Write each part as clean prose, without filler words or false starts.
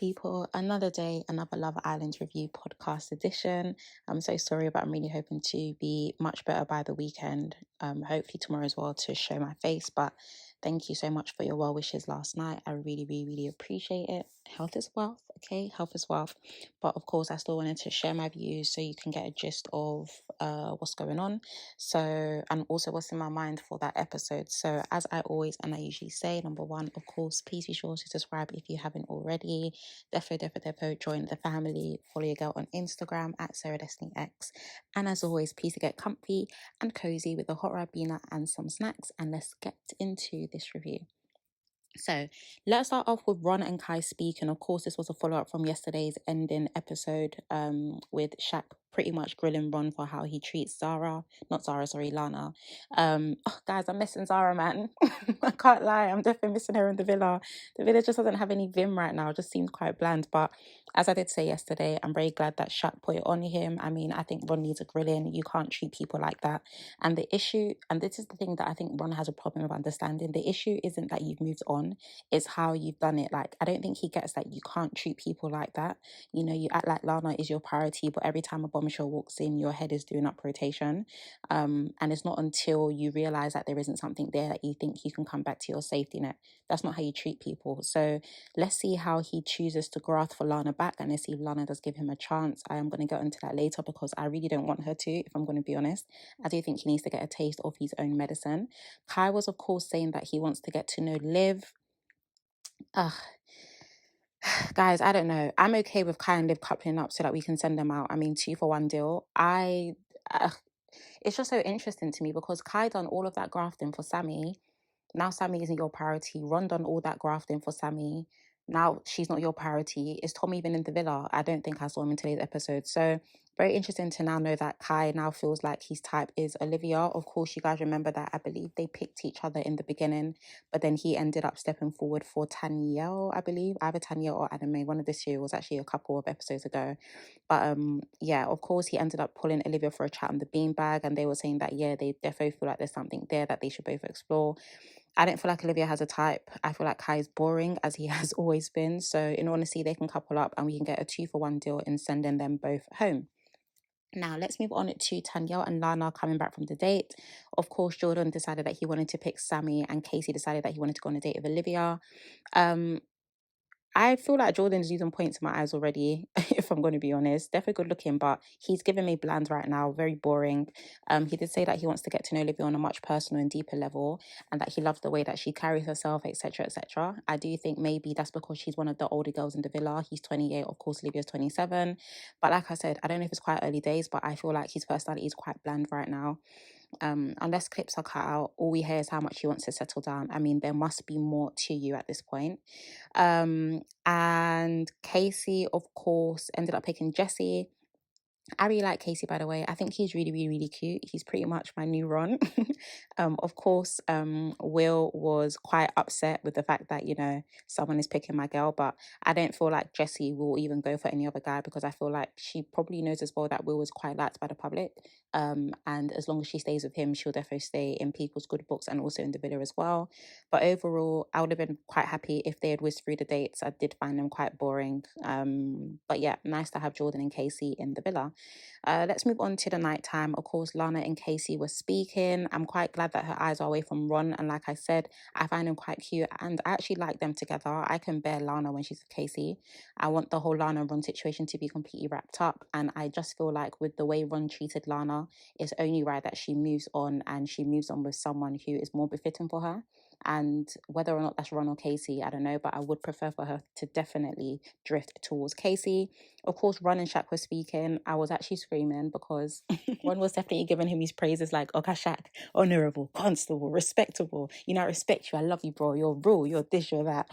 people, another day, another Love Island review podcast edition. I'm so sorry, but I'm really hoping to be much better by the weekend. Hopefully tomorrow as well to show my face. But thank you so much for your well wishes last night. I really, really, really appreciate it. Health is wealth, okay? Health is wealth. But of course, I still wanted to share my views so you can get a gist of what's going on. So, and also what's in my mind for that episode. So, as I always and I usually say, number one, of course, please be sure to subscribe if you haven't already. Defo join the family. Follow your girl on Instagram at Sarah Destiny X. And as always, please get comfy and cozy with a hot Ribena and some snacks. And let's get into this review. So let's start off with Ron and Kai speaking. Of course, this was a follow-up from yesterday's ending episode with Shaq pretty much grilling Ron for how he treats Lana. Guys, I'm missing Zara, man. I can't lie, I'm definitely missing her in the villa. The villa just doesn't have any vim right now. It just seems quite bland. But as I did say yesterday, I'm very glad that Shaq put it on him. I mean, I think Ron needs a grilling. You can't treat people like that. And the issue, and this is the thing that I think Ron has a problem with understanding, the issue isn't that you've moved on, it's how you've done it. Like, I don't think he gets that you can't treat people like that. You know, you act like Lana is your priority, but every time a bombshell walks in, your head is doing up rotation. And it's not until you realize that there isn't something there that you think you can come back to your safety net. That's not how you treat people. So let's see how he chooses to graft for Lana back, and let's see if Lana does give him a chance. I am going to get into that later because I really don't want her to, if I'm going to be honest. I do think he needs to get a taste of his own medicine. Kai was, of course, saying that he wants to get to know Liv. Guys, I don't know. I'm okay with Kai and Liv coupling up so that we can send them out. I mean, 2-for-1 deal. It's just so interesting to me because Kai done all of that grafting for Sammy. Now Sammy isn't your priority. Ron done all that grafting for Sammy. Now she's not your priority. Is Tom even in the villa? I don't think I saw him in today's episode. So very interesting to now know that Kai now feels like his type is Olivia. Of course, you guys remember that I believe they picked each other in the beginning, but then he ended up stepping forward for Tanya, I believe. Either Tanya or Anime. One of the two was actually a couple of episodes ago. But yeah, of course, he ended up pulling Olivia for a chat on the beanbag, and they were saying that, yeah, they defo feel like there's something there that they should both explore. I don't feel like Olivia has a type. I feel like Kai is boring, as he has always been. So in honesty, they can couple up and we can get a 2-for-1 deal in sending them both home. Now, let's move on to Tanya and Lana coming back from the date. Of course, Jordan decided that he wanted to pick Sammy, and Casey decided that he wanted to go on a date with Olivia. I feel like Jordan's losing points in my eyes already, if I'm going to be honest. Definitely good looking, but he's giving me bland right now, very boring. He did say that he wants to get to know Olivia on a much personal and deeper level, and that he loves the way that she carries herself, etc., etc. I do think maybe that's because she's one of the older girls in the villa. He's 28, of course, Olivia's 27. But like I said, I don't know if it's quite early days, but I feel like his personality is quite bland right now. Unless clips are cut out, all we hear is how much he wants to settle down. I mean, there must be more to you at this point. And Casey, of course, ended up picking Jesse. I really like Casey, by the way. I think he's really, really, really cute. He's pretty much my new Ron. Of course, Will was quite upset with the fact that, you know, someone is picking my girl, but I don't feel like Jessie will even go for any other guy because I feel like she probably knows as well that Will was quite liked by the public. And as long as she stays with him, she'll definitely stay in people's good books and also in the villa as well. But overall, I would have been quite happy if they had whizzed through the dates. I did find them quite boring. But yeah, nice to have Jordan and Casey in the villa. Let's move on to the nighttime. Of course, Lana and Casey were speaking. I'm quite glad that her eyes are away from Ron. And like I said, I find them quite cute and I actually like them together. I can bear Lana when she's with Casey. I want the whole Lana and Ron situation to be completely wrapped up. And I just feel like with the way Ron treated Lana, it's only right that she moves on, and she moves on with someone who is more befitting for her. And whether or not that's Ron or Casey, I don't know, but I would prefer for her to definitely drift towards Casey. Of course, Ron and Shaq were speaking. I was actually screaming because Ron was definitely giving him his praises like, okay, Shaq, honourable, constable, respectable. You know, I respect you. I love you, bro. You're real. You're this, you're that.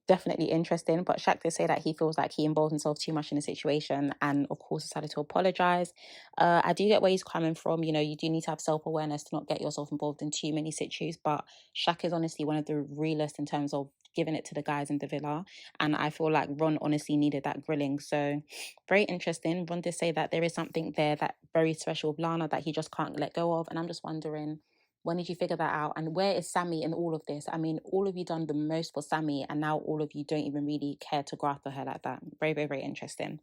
Definitely interesting. But Shaq did say that he feels like he involved himself too much in the situation and, of course, decided to apologise. I do get where he's coming from. You know, you do need to have self-awareness to not get yourself involved in too many situations. But Shaq is honestly one of the realest in terms of giving it to the guys in the villa. And I feel like Ron honestly needed that grilling. So very interesting. Ron did say that there is something there that very special with Lana that he just can't let go of. And I'm just wondering, When did you figure that out? And where is Sammy in all of this? I mean, all of you done the most for Sammy, and now all of you don't even really care to graft for her like that. Very, very, very interesting.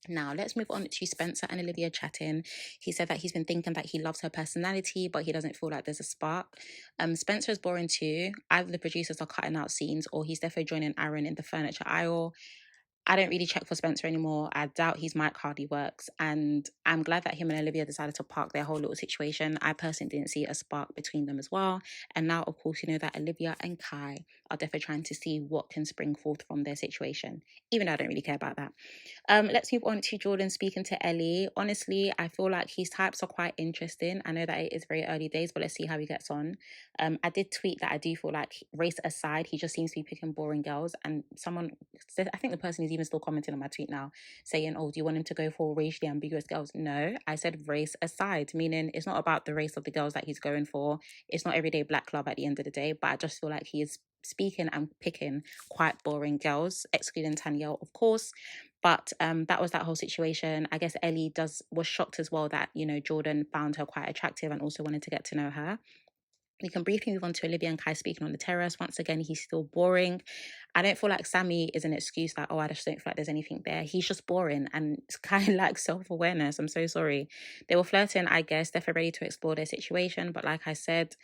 Now, let's move on to Spencer and Olivia chatting. He said that he's been thinking that he loves her personality, but he doesn't feel like there's a spark. Spencer's boring too. Either the producers are cutting out scenes, or he's definitely joining Aaron in the furniture aisle. I don't really check for Spencer anymore. I doubt his mic hardly works. And I'm glad that him and Olivia decided to park their whole little situation. I personally didn't see a spark between them as well. And now, of course, you know that Olivia and Kai are definitely trying to see what can spring forth from their situation, even though I don't really care about that. Let's move on to Jordan speaking to Ellie. Honestly, I feel like his types are quite interesting. I know that it is very early days, but let's see how he gets on. I did tweet that I do feel like, race aside, he just seems to be picking boring girls. And someone, I think the person is even still commenting on my tweet now, saying, oh, do you want him to go for racially ambiguous girls? No, I said race aside, meaning it's not about the race of the girls that he's going for. It's not everyday black love at the end of the day, but I just feel like he is speaking and picking quite boring girls, excluding Tanya, of course. But that was that whole situation. I guess Ellie was shocked as well that, you know, Jordan found her quite attractive and also wanted to get to know her. We can briefly move on to Olivia and Kai speaking on the terrace. Once again, he's still boring. I don't feel like Sammy is an excuse that, oh, I just don't feel like there's anything there. He's just boring and it's kind of like self-awareness. I'm so sorry. They were flirting, I guess. They're ready to explore their situation. But like I said,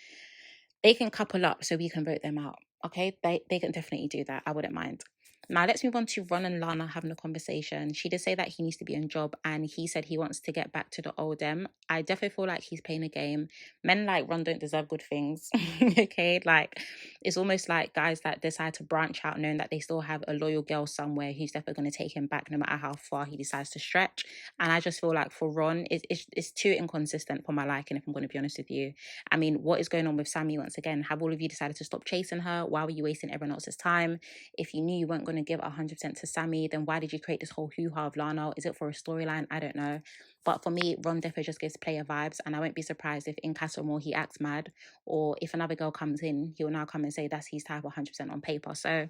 they can couple up so we can vote them out. Okay, they can definitely do that. I wouldn't mind. Now let's move on to Ron and Lana having a conversation. She did say that he needs to be on job, and he said he wants to get back to the old them. I definitely feel like he's playing a game. Men like Ron don't deserve good things. Okay, like it's almost like guys that decide to branch out knowing that they still have a loyal girl somewhere who's definitely going to take him back no matter how far he decides to stretch. And I just feel like for Ron, it's too inconsistent for my liking, if I'm going to be honest with you. I mean, what is going on with Sammy once again? Have all of you decided to stop chasing her? Why were you wasting everyone else's time? If you knew you weren't going to give 100% to Sammy, then why did you create this whole hoo-ha of Lana? Is it for a storyline? I don't know. But for me, Ron defo just gives player vibes, and I won't be surprised if in Castlemore he acts mad, or if another girl comes in, he'll now come and say that's his type 100% on paper. So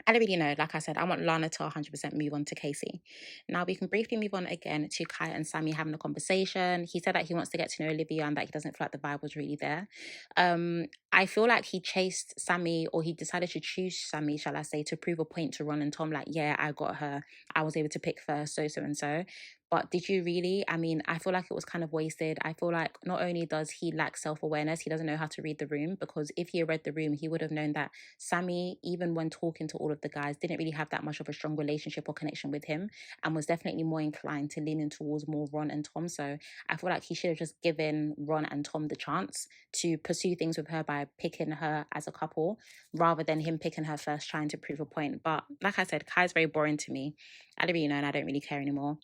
I don't really know. Like I said, I want Lana to 100% move on to Casey. Now we can briefly move on again to Kai and Sammy having a conversation. He said that he wants to get to know Olivia and that he doesn't feel like the vibe was really there. I feel like he chased Sammy, or he decided to choose Sammy, shall I say, to prove a point to Ron and Tom, like, yeah, I got her. I was able to pick first, so and so. But did you really? I mean, I feel like it was kind of wasted. I feel like not only does he lack self-awareness, he doesn't know how to read the room, because if he had read the room, he would have known that Sammy, even when talking to all of the guys, didn't really have that much of a strong relationship or connection with him, and was definitely more inclined to leaning towards more Ron and Tom. So I feel like he should have just given Ron and Tom the chance to pursue things with her by picking her as a couple, rather than him picking her first, trying to prove a point. But like I said, Kai's very boring to me. I don't really know, and I don't really care anymore.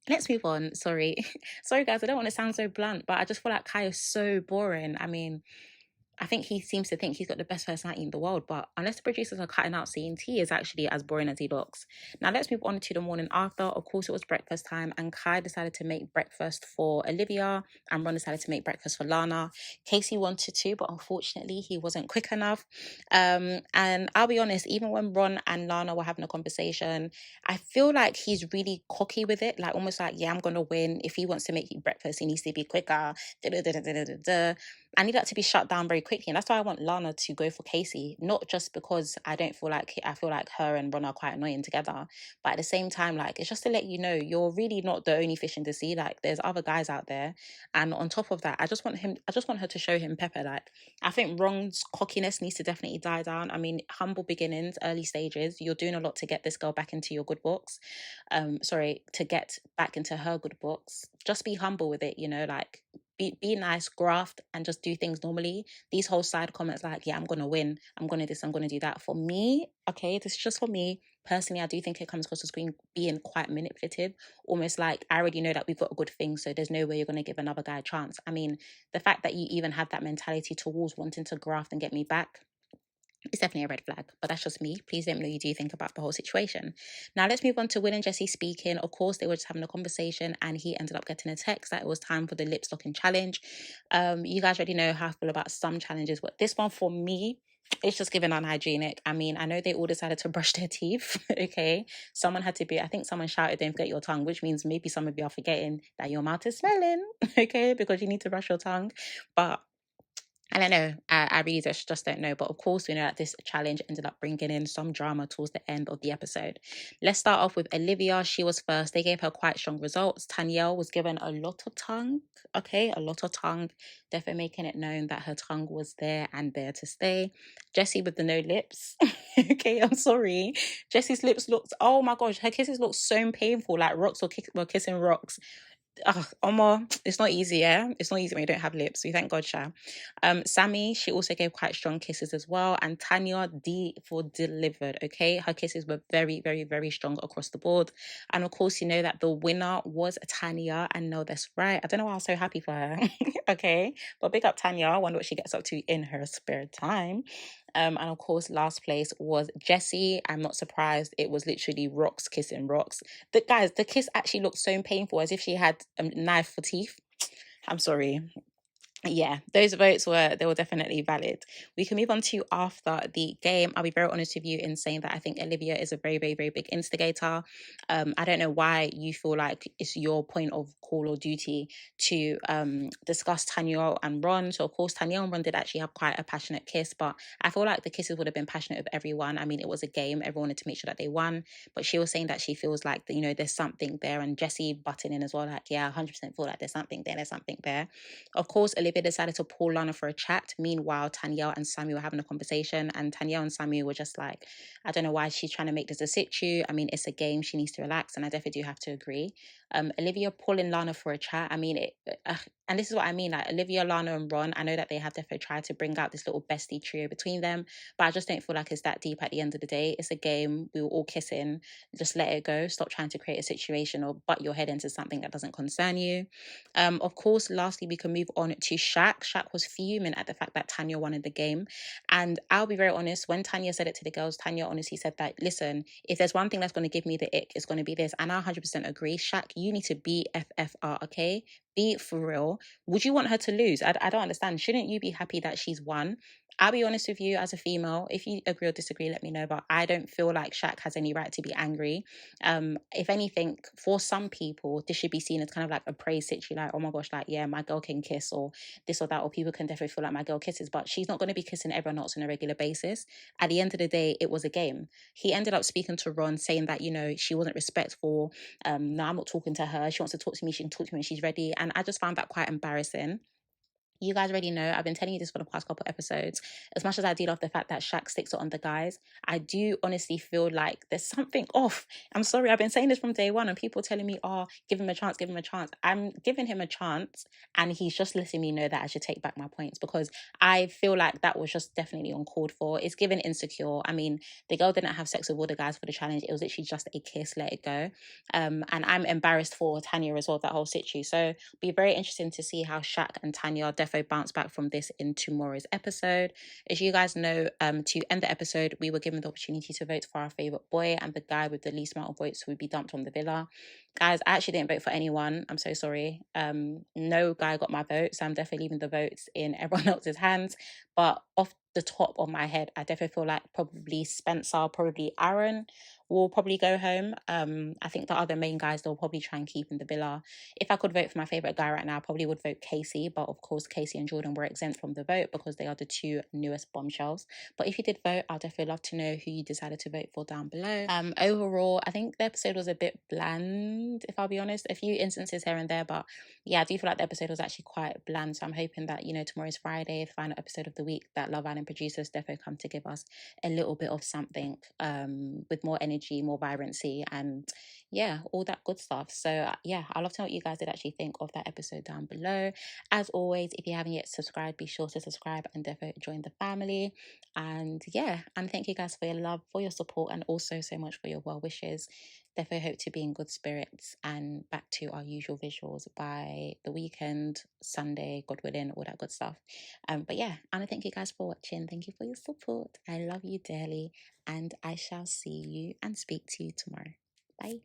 Let's move on. Sorry. Sorry, guys. I don't want to sound so blunt, but I just feel like Kai is so boring. I mean, I think he seems to think he's got the best personality in the world, but unless the producers are cutting out scenes, he is actually as boring as he looks. Now let's move on to the morning after. Of course, it was breakfast time, and Kai decided to make breakfast for Olivia, and Ron decided to make breakfast for Lana. Casey wanted to, but unfortunately he wasn't quick enough. And I'll be honest, even when Ron and Lana were having a conversation, I feel like he's really cocky with it, like almost like, yeah, I'm gonna win. If he wants to make you breakfast, he needs to be quicker. I need that to be shut down very quickly. And that's why I want Lana to go for Casey. Not just because I feel like her and Ron are quite annoying together. But at the same time, like, it's just to let you know you're really not the only fish in the sea. Like, there's other guys out there. And on top of that, I just want her to show him pepper. Like, I think Ron's cockiness needs to definitely die down. I mean, humble beginnings, early stages. You're doing a lot to get this girl back into your good books. To get back into her good books. Just be humble with it, you know, like, be nice, graft, and just do things normally. These whole side comments like, yeah, I'm gonna win, I'm gonna this, I'm gonna do that. For me, okay, this is just for me personally, I do think it comes across as being quite manipulative, almost like, I already know that we've got a good thing, so there's no way you're gonna give another guy a chance. I mean, the fact that you even have that mentality towards wanting to graft and get me back, it's definitely a red flag, but that's just me. Please let me know what you do think about the whole situation. Now let's move on to Will and Jesse speaking. Of course, they were just having a conversation, and he ended up getting a text that it was time for the lip locking challenge. You guys already know how I feel about some challenges, but this one for me, it's just given unhygienic. I mean, I know they all decided to brush their teeth. Okay, someone had to be. I think someone shouted, "Don't forget your tongue," which means maybe some of you are forgetting that your mouth is smelling. Okay, because you need to brush your tongue, but I don't know. I really just don't know. But of course, we know that this challenge ended up bringing in some drama towards the end of the episode. Let's start off with Olivia. She was first. They gave her quite strong results. Tanya was given a lot of tongue. Okay, a lot of tongue. Definitely making it known that her tongue was there and there to stay. Jessie with the no lips. Okay, I'm sorry. Jessie's lips looked, oh my gosh, her kisses looked so painful. Like rocks were kissing rocks. Omar, it's not easy, yeah? It's not easy when you don't have lips. We thank God, Sha. Sammy, she also gave quite strong kisses as well. And Tanya, D for delivered, okay? Her kisses were very, very, very strong across the board. And of course, you know that the winner was Tanya. And no, that's right. I don't know why I was so happy for her, okay? But big up Tanya. I wonder what she gets up to in her spare time. And of course, last place was Jessie. I'm not surprised. It was literally rocks kissing rocks. The kiss actually looked so painful, as if she had a knife for teeth. I'm sorry. Yeah, those votes were definitely valid. We can move on to after the game. I'll be very honest with you in saying that I think Olivia is a very, very, very big instigator. I don't know why you feel like it's your point of call or duty to discuss Tanya and Ron. So of course Tanya and Ron did actually have quite a passionate kiss, but I feel like the kisses would have been passionate with everyone. I mean, it was a game. Everyone wanted to make sure that they won, but she was saying that she feels like there's something there, and Jessie butting in as well, like, yeah, 100% feel like there's something there. There's something there. Of course, Olivia decided to pull Lana for a chat. Meanwhile, Tanya and Samuel were having a conversation, and Tanya and Samuel were just like, I don't know why she's trying to make this a situ. I mean, it's a game. She needs to relax, and I definitely do have to agree. Olivia pulling Lana for a chat. I mean, and this is what I mean. Like Olivia, Lana, and Ron. I know that they have definitely tried to bring out this little bestie trio between them, but I just don't feel like it's that deep at the end of the day. It's a game. We were all kissing. Just let it go. Stop trying to create a situation or butt your head into something that doesn't concern you. Of course, lastly, we can move on to Shaq. Shaq was fuming at the fact that Tanya wanted the game. And I'll be very honest, when Tanya said it to the girls, Tanya honestly said that, listen, if there's one thing that's going to give me the ick, it's going to be this. And I 100% agree. Shaq, you need to be FFR, okay? Be for real. Would you want her to lose? I don't understand. Shouldn't you be happy that she's won? I'll be honest with you as a female. If you agree or disagree, let me know. But I don't feel like Shaq has any right to be angry. If anything, for some people, this should be seen as kind of like a praise situation, like, oh my gosh, like, yeah, my girl can kiss, or this or that, or people can definitely feel like my girl kisses, but she's not going to be kissing everyone else on a regular basis. At the end of the day, it was a game. He ended up speaking to Ron, saying that, she wasn't respectful. No, I'm not talking to her. She wants to talk to me. She can talk to me when she's ready. And I just found that quite embarrassing. You guys already know, I've been telling you this for the past couple episodes. As much as I do love the fact that Shaq sticks it on the guys, I do honestly feel like there's something off. I'm sorry, I've been saying this from day one, and people telling me, oh, give him a chance, give him a chance. I'm giving him a chance, and he's just letting me know that I should take back my points, because I feel like that was just definitely uncalled for. It's given insecure. I mean, the girl didn't have sex with all the guys for the challenge. It was literally just a kiss, let it go. And I'm embarrassed for Tanya as well, that whole situation. So be very interesting to see how Shaq and Tanya defo bounce back from this in tomorrow's episode. As you guys know, to end the episode, we were given the opportunity to vote for our favorite boy, and the guy with the least amount of votes who would be dumped from the villa. Guys, I actually didn't vote for anyone. I'm so sorry. No guy got my vote, so I'm definitely leaving the votes in everyone else's hands. But off the top of my head, I definitely feel like probably Spencer, probably Aaron will probably go home. I think the other main guys, they'll probably try and keep in the villa. If I could vote for my favourite guy right now, I probably would vote Casey. But of course, Casey and Jordan were exempt from the vote because they are the two newest bombshells. But if you did vote, I'd definitely love to know who you decided to vote for down below. Overall, I think the episode was a bit bland, if I'll be honest. A few instances here and there, but yeah, I do feel like the episode was actually quite bland. So I'm hoping that, tomorrow's Friday, the final episode of the week, that Love Island producers definitely come to give us a little bit of something with more energy, more vibrancy, and yeah, all that good stuff. So yeah, I'd love to know what you guys did actually think of that episode down below. As always, if you haven't yet subscribed, be sure to subscribe and definitely join the family. And yeah, and thank you guys for your love, for your support, and also so much for your well wishes. Definitely hope to be in good spirits and back to our usual visuals by the weekend, Sunday, God willing, all that good stuff. But yeah, and I thank you guys for watching. Thank you for your support. I love you dearly, and I shall see you and speak to you tomorrow. Bye.